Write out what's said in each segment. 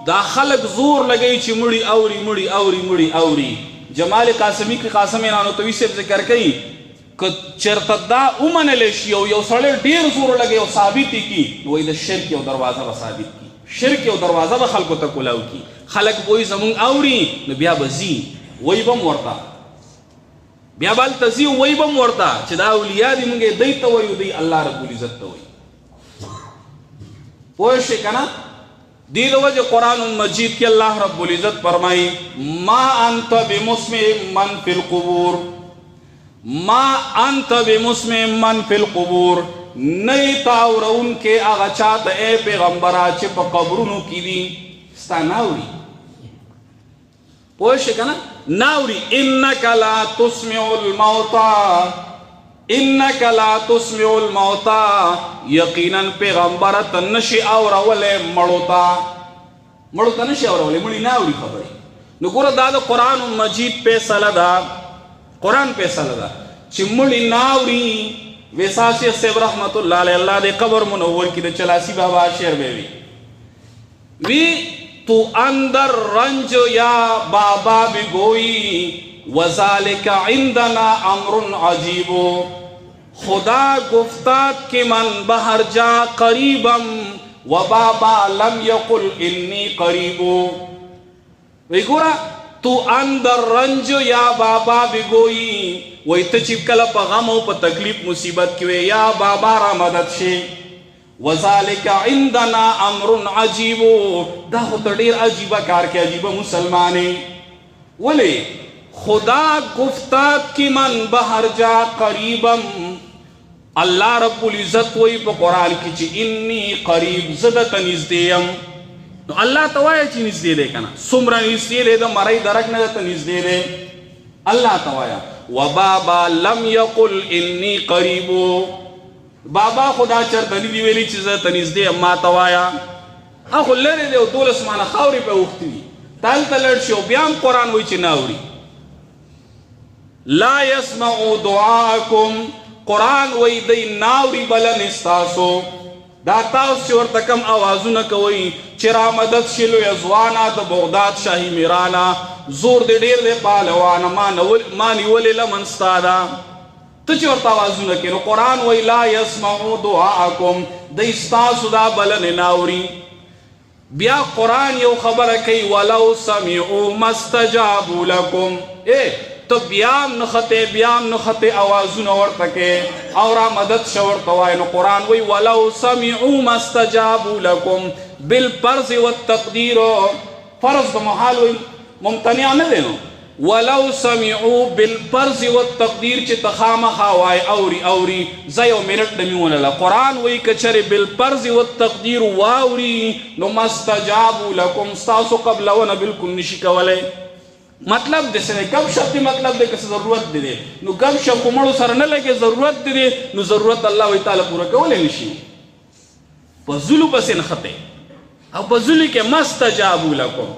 دا خلق زور لګی چې مړی اوري مړی اوري مړی اوري. جمال قاسمی کی قاسم نانوتوی سے ذکر کئی کہ چرته دا ومنل شي او یو سړی ډیر زور لګي او ثابت کی وای د شرک یو دروازه به ثابت کی، شرک یو دروازه به خلکو ته کولاو کی. خلک وای زمون اوري نو بیا بزی وای بم ورتا، بیا بل تزی وای بم ورتا چې دا اولیاء دي مونږه دی ته وای دی الله رب العزت ته وای. پوه شئ کنه. دی د وجه قرآن مجید کې الله رب العزت فرمایي ما انت بمسمع من فی القبور، ما انت بمسمع من فی القبور، نئی تاورون کے آغا چاہتا اے پیغمبرہ چھ پا قبرونو کی دی ستا ناوری. پوش کنا ناوری انکا لا تسمع الموتا، انکا لا تسمع الموتا، یقیناً پیغمبرت نشی آورولے مڑوتا، مڑوتا نشی آورولے مڑی ناوری خبری. نو گورا دا قرآن مجید پیسا لدا، قرآن پیسا لدا چی مڑی ناوری. ویسا شیخ صاحب رحمت اللہ علیہ اللہ دے قبر منور کی دے چلاسی بابا شیر بے وی تو اندر رنج یا بابا بھی گوئی وذالک عندنا امر عجیب، خدا گفتات کی من بہر جا قریبم و بابا لم یقل انی قریب. وی گورا تو اندر رنج یا بابا بھی گوئی وی تچیب کلا پا غم و پا تکلیف مصیبت کیوے یا بابا را مدد شے. وذالک عندنا امر عجیب، دا خود دیر عجیبہ کار کے عجیبہ مسلمانے. ولی خدا گفتات کی من بہر جا قریبم، اللہ رب العزت وی پا قرآن کی چی انی قریب زدت نزدیم. نو اللہ توایا چی نزدے دے کنا سمرا نزدے دے دا مرائی درک ندتا نزدے دے اللہ توایا. وبابا لم یقل انی قریبو، بابا خدا چرتا ندی ویلی چیزا تنزدے اما توایا. اخو لرے دے و دول اسمانا خاوری پہ اختی دی تال تلڑ شو بیام قرآن وی چی ناوری. لا یسمعو دعاکم، قرآن وی دی ناوری بلن استاسو. دا تاس چور تکم آوازو نکوئی چرا مدد شلو یزوانا دا بغداد شاہی میرانا زور دے دیر دے پالوانا مانی ولی لمنستادا تو چور تاوازو نکنو. قرآن وی لا یسمعو دعاکم دا استاسو دا بلن ناوری. بیا قرآن یو خبر کئی ولو سمعو مستجابو لکم، تو بیام نخطے آوازو نور تکے اورا مدد شور توائے. نو قرآن وی ولو سمعو مستجابو لکم بالفرض والتقدیر، فرض دا محال وی ممتنع نہ دینو. ولو سمعو بالفرض والتقدیر چی تخام خواہی اوری اوری زیو منٹ نمیون اللہ. قرآن وی کچھر بالفرض والتقدیر واوری نو مستجابو لکم ستاسو قبلونا بالکل نشک والے. مطلب دے سے گم شپ دی مطلب دے کسی ضرورت دے دے نو گم شپ کو مڑو سر نہ لگے ضرورت دے دے نو ضرورت اللہ وی تعالی پورا کولے نشی. پزلو پسین خطے او پزلی کے مستجابو لکم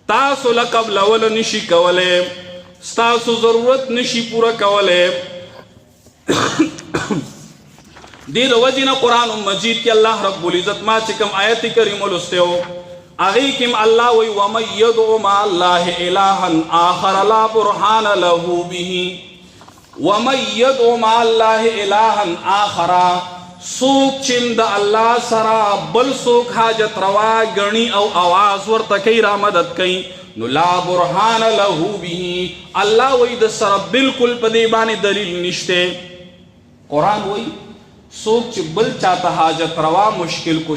تاسو لقبل ولا نشی کولے ستاسو ضرورت نشی پورا کولے. دید وجینا قرآن مجید کی اللہ رب العزت ما چکم آیت کریم الاستے ہو اغیکم اللہ وی ومن یدعو ما اللہ الہا آخر لا برحان له به ومن یدعو ما اللہ الہا آخر سوک چند اللہ سرا بل سوک حاجت روا گنی او آواز ورتکی را مدد کئی نو لا برحان له به اللہ وی دا سرا بالکل پدیبانی دلیل نشتے. قرآن وی سوک چ بل چاہتا حاجت روا مشکل کو